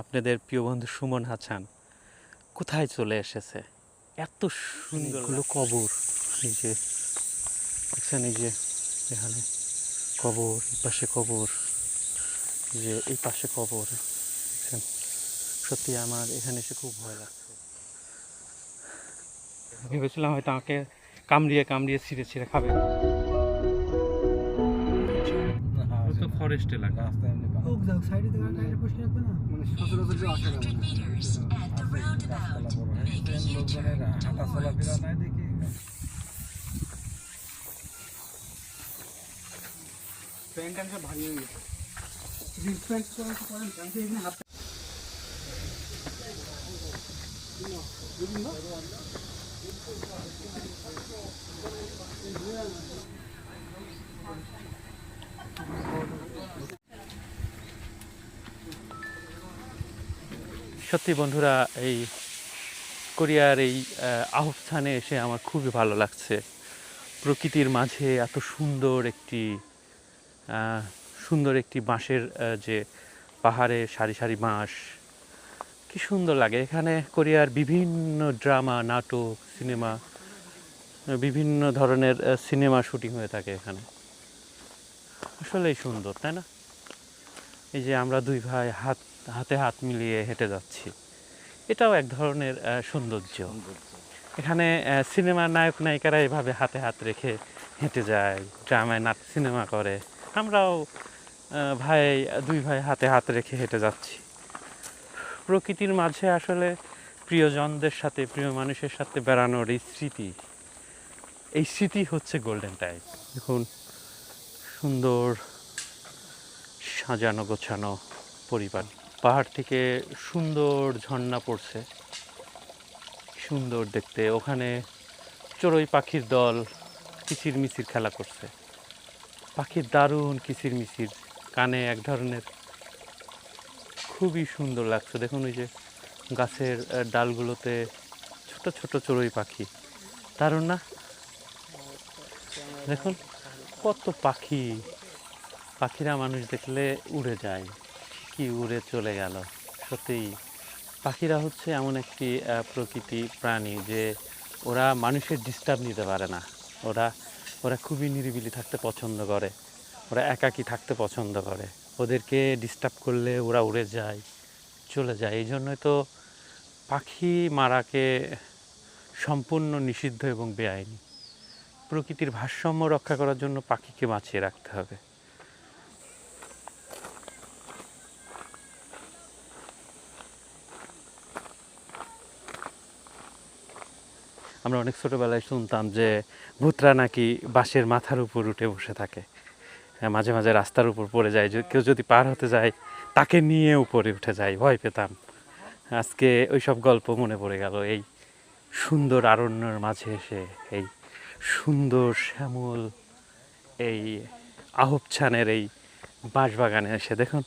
আপনাদের প্রিয় বন্ধু সুমন হাসান কোথায় চলে এসেছে? এত সুন্দর কবর, এই যে দেখছেন, এই যে এখানে কবর, এই পাশে কবর, যে এই পাশে কবর দেখছেন। সত্যি আমার এখানে এসে খুব ভয় লাগছে। ভেবেছিলাম হয়তো আমাকে কামড়িয়ে কামড়িয়ে ছিঁড়ে ছিঁড়ে খাবে। ফরেস্ট এলাকা। সত্যি বন্ধুরা, এই কোরিয়ার এই আহ্বানে এসে আমার খুবই ভালো লাগছে। প্রকৃতির মাঝে এত সুন্দর একটি বাঁশের যে পাহাড়ে সারি সারি বাঁশ, কি সুন্দর লাগে। এখানে কোরিয়ার বিভিন্ন ড্রামা, নাটক, সিনেমা, বিভিন্ন ধরনের সিনেমা শুটিং হয়ে থাকে এখানে। আসলেই সুন্দর, তাই না? এই যে আমরা দুই ভাই হাতে হাত মিলিয়ে হেঁটে যাচ্ছি, এটাও এক ধরনের সৌন্দর্য। এখানে সিনেমার নায়ক নায়িকারা এভাবে হাতে হাত রেখে হেঁটে যায়, ড্রামায় সিনেমা করে। আমরাও দুই ভাই হাতে হাত রেখে হেঁটে যাচ্ছি প্রকৃতির মাঝে। আসলে প্রিয়জনদের সাথে, প্রিয় মানুষের সাথে বেড়ানোর এই স্মৃতি হচ্ছে গোল্ডেন টাইম। দেখুন, সুন্দর সাজানো গোছানো পরিবার। পাহাড় থেকে সুন্দর ঝর্ণা পড়ছে, সুন্দর দেখতে। ওখানে চড়ুই পাখির দল কিচিরমিচির খেলা করছে। পাখির দারুণ কিচিরমিচির, কানে এক ধরনের খুবই সুন্দর লাগছে। দেখুন, ওই যে গাছের ডালগুলোতে ছোট ছোট চড়ুই পাখি, দারুণ না? দেখুন কত পাখি, পাখিরা মানুষ দেখলে উড়ে যায়, কি উড়ে চলে গেল। সত্যিই পাখিরা হচ্ছে এমন একটি প্রকৃতি প্রাণী যে ওরা মানুষের ডিস্টার্ব নিতে পারে না। ওরা ওরা খুবই নিরিবিলি থাকতে পছন্দ করে, ওরা একাকী থাকতে পছন্দ করে। ওদেরকে ডিস্টার্ব করলে ওরা উড়ে যায়, চলে যায়। এই জন্যই তো পাখি মারাকে সম্পূর্ণ নিষিদ্ধ এবং বেআইনি। প্রকৃতির ভারসাম্য রক্ষা করার জন্য পাখিকে বাঁচিয়ে রাখতে হবে। আমরা অনেক ছোটোবেলায় শুনতাম যে ভূতরা নাকি বাঁশের মাথার উপর উঠে বসে থাকে, মাঝে মাঝে রাস্তার উপর পড়ে যায়, কেউ যদি পার হতে যায় তাকে নিয়ে উপরে উঠে যায়, ভয় পেতাম। আজকে ওই সব গল্প মনে পড়ে গেল এই সুন্দর অরণ্যের মাঝে এসে, এই সুন্দর শ্যামল এই আহোপছানের এই বাঁশবাগানে এসে দেখুন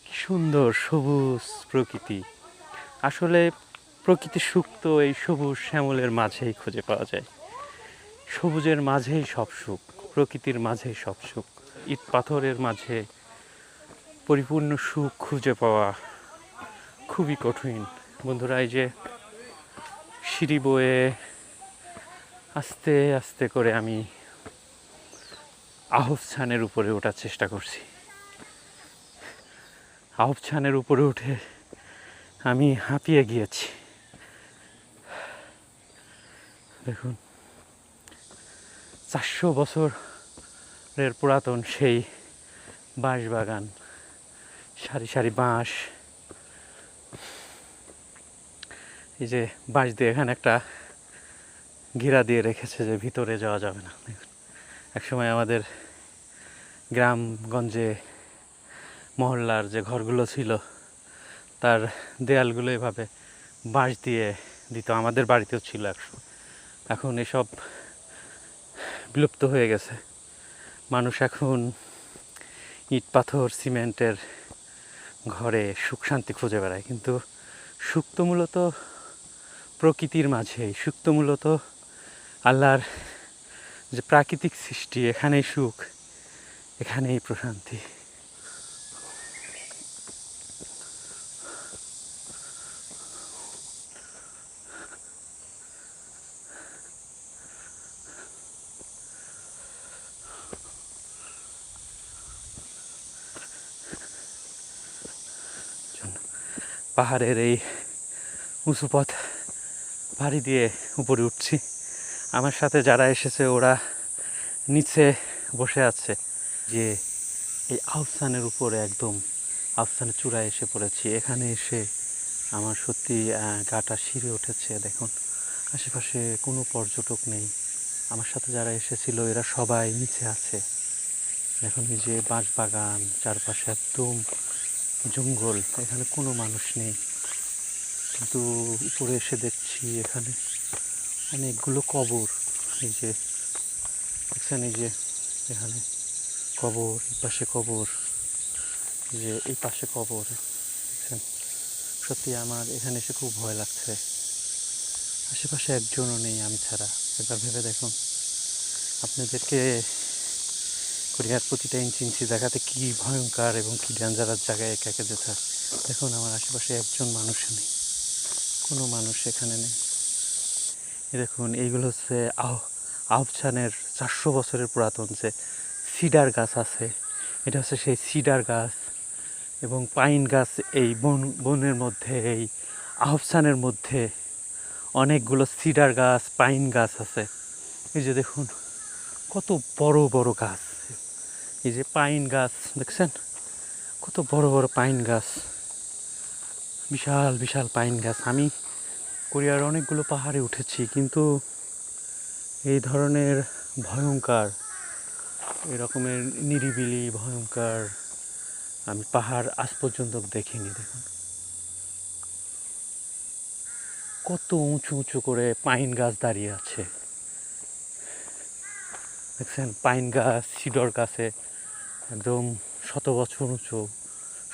কি সুন্দর সবুজ প্রকৃতি। আসলে প্রকৃতির সুখ তো এই সবুজ শ্যামলের মাঝেই খুঁজে পাওয়া যায়। সবুজের মাঝেই সব সুখ, প্রকৃতির মাঝেই সব সুখ। ইট পাথরের মাঝে পরিপূর্ণ সুখ খুঁজে পাওয়া খুবই কঠিন। বন্ধুরা, এই যে সিঁড়ি বয়ে আস্তে আস্তে করে আমি আহ্বানের উপরে ওঠার চেষ্টা করছি। আহ্বানের উপরে উঠে আমি হাঁপিয়ে গিয়েছি। দেখুন, 400 বছরের পুরাতন সেই বাঁশবাগান, সারি সারি বাঁশ। এই যে বাঁশ দিয়ে এখানে একটা ঘেরা দিয়ে রেখেছে যে ভিতরে যাওয়া যাবে না। একসময় আমাদের গ্রামগঞ্জে মহল্লার যে ঘরগুলো ছিল তার দেয়ালগুলো এভাবে বাঁশ দিয়ে দিত, আমাদের বাড়িতেও ছিল একসময়। এখন এসব বিলুপ্ত হয়ে গেছে। মানুষ এখন ইট পাথর সিমেন্টের ঘরে সুখ শান্তি খুঁজে বেড়ায়, কিন্তু সুখ তো মূলত প্রকৃতির মাঝেই, সুখ তো মূলত আল্লাহর যে প্রাকৃতিক সৃষ্টি, এখানেই সুখ, এখানেই প্রশান্তি। পাহাড়ের এই উঁচু পথ ভারী দিয়ে উপরে উঠছি। আমার সাথে যারা এসেছে ওরা নিচে বসে আছে। যে এই আহসানের উপরে একদম আহসানের চূড়ায় এসে পড়েছি। এখানে এসে আমার সত্যি গাটা শিরে উঠেছে। দেখুন আশেপাশে কোনো পর্যটক নেই। আমার সাথে যারা এসেছিল এরা সবাই নিচে আছে। এখন এই যে বাঁশবাগান, চারপাশে একদম জঙ্গল, এখানে কোনো মানুষ নেই। কিন্তু উপরে এসে দেখছি এখানে অনেকগুলো কবর। এই যে দেখছেন, এই যে এখানে কবর, এই পাশে কবর, যে এই পাশে কবর দেখছেন। সত্যি আমার এখানে এসে খুব ভয় লাগছে। আশেপাশে একজনও নেই আমি ছাড়া। একবার ভেবে দেখুন, আপনাদেরকে কোরিয়ার প্রতিটা ইঞ্চি ইঞ্চি দেখাতে কী ভয়ঙ্কর এবং কী ডেঞ্জারাস জায়গায় একা একা যেতে। দেখুন আমার আশেপাশে একজন মানুষ নেই, কোনো মানুষ এখানে নেই। দেখুন এইগুলো হচ্ছে আহসানের 400 বছরের পুরাতন যে সিডার গাছ আছে, এটা হচ্ছে সেই সিডার গাছ এবং পাইন গাছ। এই বনের মধ্যে, এই আহসানের মধ্যে অনেকগুলো সিডার গাছ, পাইন গাছ আছে। এই যে দেখুন কত বড় বড় গাছ, এই যে পাইন গাছ দেখছেন, কত বড় বড় পাইন গাছ, বিশাল বিশাল পাইন গাছ। আমি কোরিয়ার অনেকগুলো পাহাড়ে উঠেছি, কিন্তু এই ধরনের ভয়ঙ্কর, এরকমের নিরিবিলি ভয়ঙ্কর আমি পাহাড় আজ পর্যন্ত দেখিনি। দেখুন কত উঁচু উঁচু করে পাইন গাছ দাঁড়িয়ে আছে, দেখছেন পাইন গাছ, সিডর গাছে একদম 100 বছর উঁচু,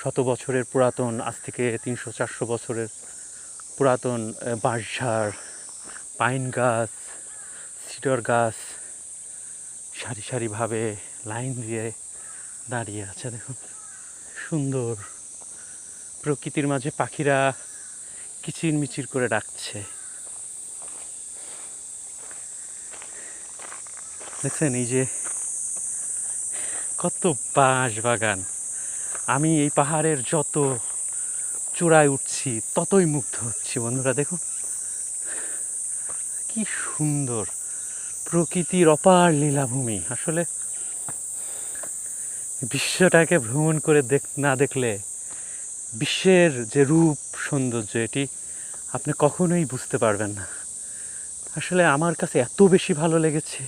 100 বছরের পুরাতন, আজ থেকে 300-400 বছরের পুরাতন বাঁশঝাড়, পাইন গাছ, সিডর গাছ সারি সারিভাবে লাইন দিয়ে দাঁড়িয়ে আছে। দেখুন সুন্দর, প্রকৃতির মাঝে পাখিরা কিচির মিচির করে ডাকছে। দেখছেন এই যে কত বাঁশ বাগান। আমি এই পাহাড়ের যত চূড়ায় উঠছি ততই মুগ্ধ হচ্ছি। বন্ধুরা দেখুন কি সুন্দর প্রকৃতির অপার লীলাভূমি। আসলে বিশ্বটাকে ভ্রমণ করে না দেখলে বিশ্বের যে রূপ সৌন্দর্য এটি আপনি কখনোই বুঝতে পারবেন না। আসলে আমার কাছে এত বেশি ভালো লেগেছে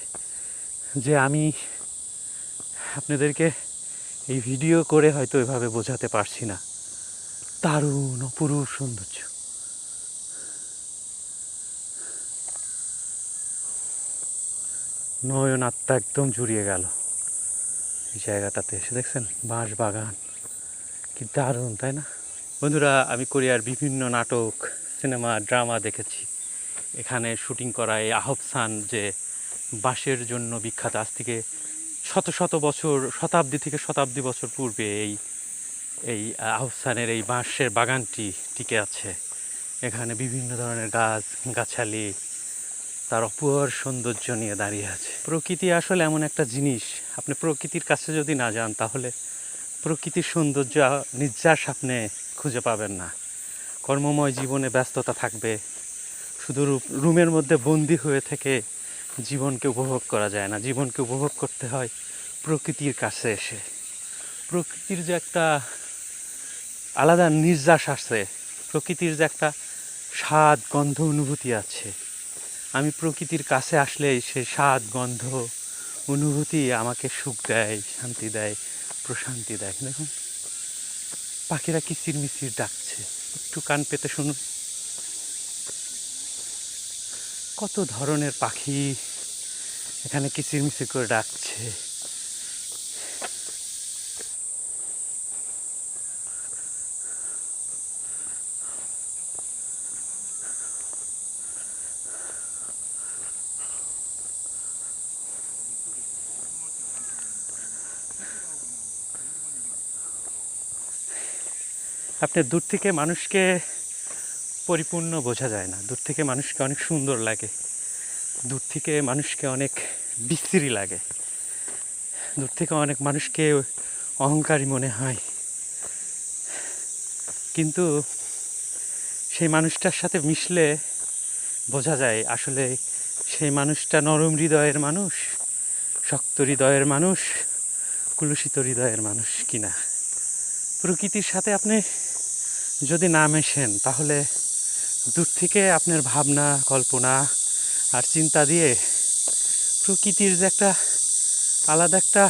যে আমি আপনাদেরকে এই ভিডিও করে হয়তো এভাবে বোঝাতে পারছি না। দারুণ অপরূপ সৌন্দর্য। নয়ন আত্মা একদম জুড়িয়ে গেল এই জায়গাটাতে এসে। দেখছেন বাঁশ বাগান, কি দারুণ তাই না? বন্ধুরা আমি কোরিয়ার বিভিন্ন নাটক, সিনেমা, ড্রামা দেখেছি। এখানে শুটিং করা এই আহসান যে বাঁশের জন্য বিখ্যাত, আজ থেকে শত শত বছর, শতাব্দী থেকে শতাব্দী বছর পূর্বে এই আহসানের এই বাঁশের বাগানটি টিকে আছে। এখানে বিভিন্ন ধরনের গাছ গাছালি তার অপূর্ব সৌন্দর্য নিয়ে দাঁড়িয়ে আছে। প্রকৃতি আসলে এমন একটা জিনিস, আপনি প্রকৃতির কাছে যদি না যান তাহলে প্রকৃতির সৌন্দর্য নির্যাস আপনি খুঁজে পাবেন না। কর্মময় জীবনে ব্যস্ততা থাকবে, শুধু রুমের মধ্যে বন্দি হয়ে থেকে জীবনকে উপভোগ করা যায় না। জীবনকে উপভোগ করতে হয় প্রকৃতির কাছে এসে। প্রকৃতির যে একটা আলাদা নির্যাস আছে, প্রকৃতির যে একটা স্বাদ গন্ধ অনুভূতি আছে, আমি প্রকৃতির কাছে আসলে সেই স্বাদ গন্ধ অনুভূতি আমাকে সুখ দেয়, শান্তি দেয়, প্রশান্তি দেয়। দেখুন পাখিরা কিচির মিচির ডাকছে, একটু কান পেতে শুনুন। কত ধরনের পাখি এখানে কিচির মিচির করে ডাকছে। আপনি দূর থেকে মানুষকে পরিপূর্ণ বোঝা যায় না, দূর থেকে মানুষকে অনেক সুন্দর লাগে, দূর থেকে মানুষকে অনেক বিশ্রী লাগে, দূর থেকে অনেক মানুষকে অহংকারী মনে হয়। কিন্তু সেই মানুষটার সাথে মিশলে বোঝা যায় আসলে সেই মানুষটা নরম হৃদয়ের মানুষ, শক্ত হৃদয়ের মানুষ, কুলুষিত হৃদয়ের মানুষ কিনা। প্রকৃতির সাথে আপনি যদি না মেশেন তাহলে দূর থেকে আপনার ভাবনা, কল্পনা আর চিন্তা দিয়ে প্রকৃতির যে একটা আলাদা একটা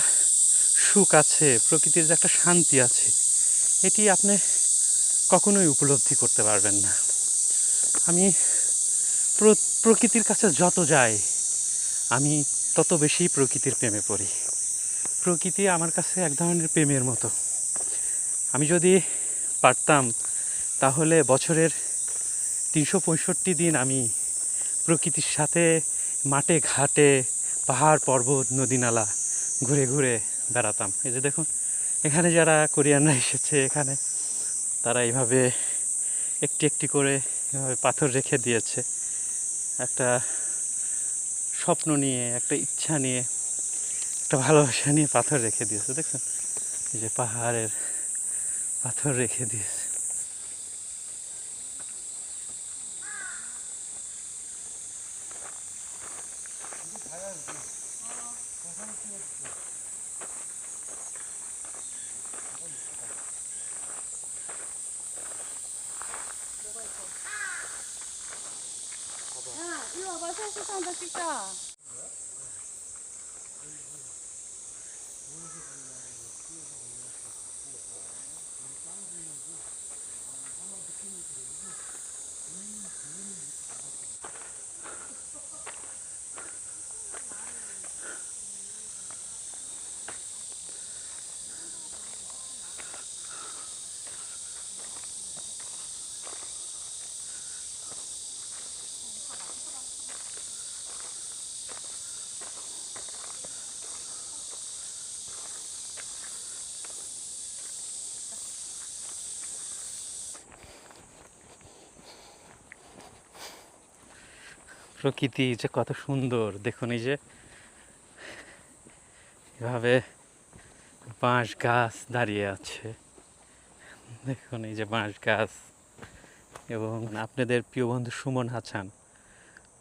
সুখ আছে, প্রকৃতির যে একটা শান্তি আছে, এটি আপনি কখনোই উপলব্ধি করতে পারবেন না। আমি প্রকৃতির কাছে যত যাই আমি তত বেশি প্রকৃতির প্রেমে পড়ি। প্রকৃতি আমার কাছে এক ধরনের প্রেমের মতো। আমি যদি পারতাম তাহলে বছরের 365 দিন আমি প্রকৃতির সাথে মাঠে ঘাটে পাহাড় পর্বত নদী নালা ঘুরে ঘুরে বেড়াতাম। এই যে দেখুন এখানে যারা কোরিয়ানরা এসেছে এখানে তারা এইভাবে একটি একটি করে এভাবে পাথর রেখে দিয়েছে, একটা স্বপ্ন নিয়ে, একটা ইচ্ছা নিয়ে, একটা ভালোবাসা নিয়ে পাথর রেখে দিয়েছে। দেখুন এই যে পাহাড়ের পাথর রেখে দিয়েছে। 야, 이리 와봐. 셀프 한번 찍자. প্রকৃতি যে কত সুন্দর দেখুন, এই যে এভাবে বাঁশ গাছ দাঁড়িয়ে আছে, দেখুন এই যে বাঁশ গাছ। এবং আপনাদের প্রিয় বন্ধু সুমন হাসান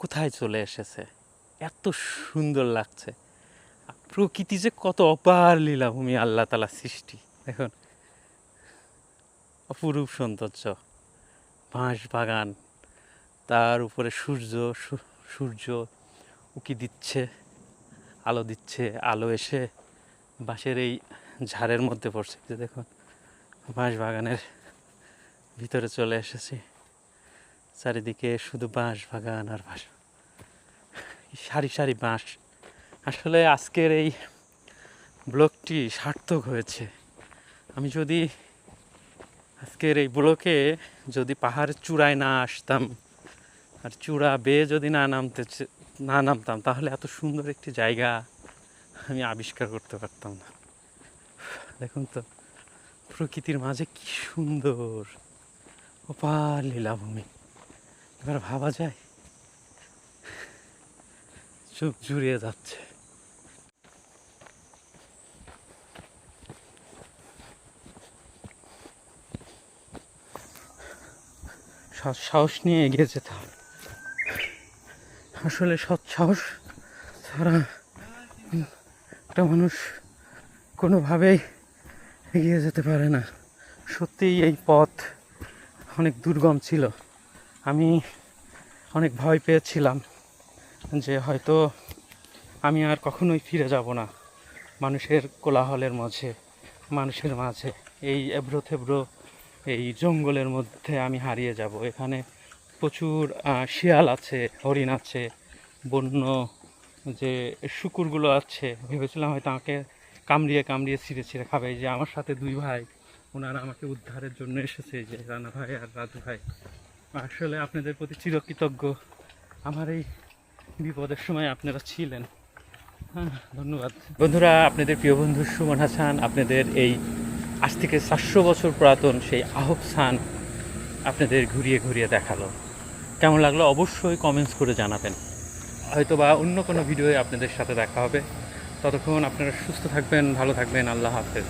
কোথায় চলে এসেছে, এত সুন্দর লাগছে। প্রকৃতি যে কত অপার লীলাভূমি, আল্লাহ তাআলার সৃষ্টি। দেখুন অপরূপ সৌন্দর্য, বাঁশ বাগান, তার উপরে সূর্য উকি দিচ্ছে, আলো দিচ্ছে, আলো এসে বাঁশের এই ঝাড়ের মধ্যে পড়ছে। যে দেখুন বাঁশ বাগানের ভিতরে চলে এসেছি, চারিদিকে শুধু বাঁশ বাগান আর বাঁশ, সারি সারি বাঁশ। আসলে আজকের এই ব্লগটি সার্থক হয়েছে। আমি যদি আজকের এই ব্লকে যদি পাহাড়ের চূড়ায় না আসতাম আর চূড়া বেয়ে যদি না নামতাম তাহলে এত সুন্দর একটি জায়গা আমি আবিষ্কার করতে পারতাম না। দেখুন তো প্রকৃতির মাঝে কি সুন্দর অপার লীলাভূমি, এবার ভাবা যায়, চোখ জুড়িয়ে যাচ্ছে। সাহস নিয়ে এগিয়ে যেতে হবে। আসলে সৎ সাহস ছাড়া একটা মানুষ কোনোভাবেই এগিয়ে যেতে পারে না। সত্যিই এই পথ অনেক দুর্গম ছিল। আমি অনেক ভয় পেয়েছিলাম যে হয়তো আমি আর কখনোই ফিরে যাব না মানুষের কোলাহলের মাঝে, মানুষের মাঝে, এই এবড়ো থেবড়ো এই জঙ্গলের মধ্যে আমি হারিয়ে যাব। এখানে প্রচুর শিয়াল আছে, হরিণ আছে, বন্য যে শুকুরগুলো আছে, ভেবেছিলাম হয়তো আমাকে কামড়িয়ে কামড়িয়ে ছিঁড়ে ছিঁড়ে খাবে। যে আমার সাথে দুই ভাই, ওনারা আমাকে উদ্ধারের জন্য এসেছে, যে রানা ভাই আর রাজু ভাই। আসলে আপনাদের প্রতি চিরকৃতজ্ঞ, আমার এই বিপদের সময় আপনারা ছিলেন। হ্যাঁ, ধন্যবাদ বন্ধুরা। আপনাদের প্রিয় বন্ধু সুমন হাসান আপনাদের এই আজ থেকে 400 বছর পুরাতন সেই আহসান আপনাদের ঘুরিয়ে ঘুরিয়ে দেখালো। কেমন লাগলো অবশ্যই কমেন্টস করে জানাবেন। হয়তো বা অন্য কোনো ভিডিওয়ে আপনাদের সাথে দেখা হবে। ততক্ষণ আপনারা সুস্থ থাকবেন, ভালো থাকবেন। আল্লাহ হাফেজ।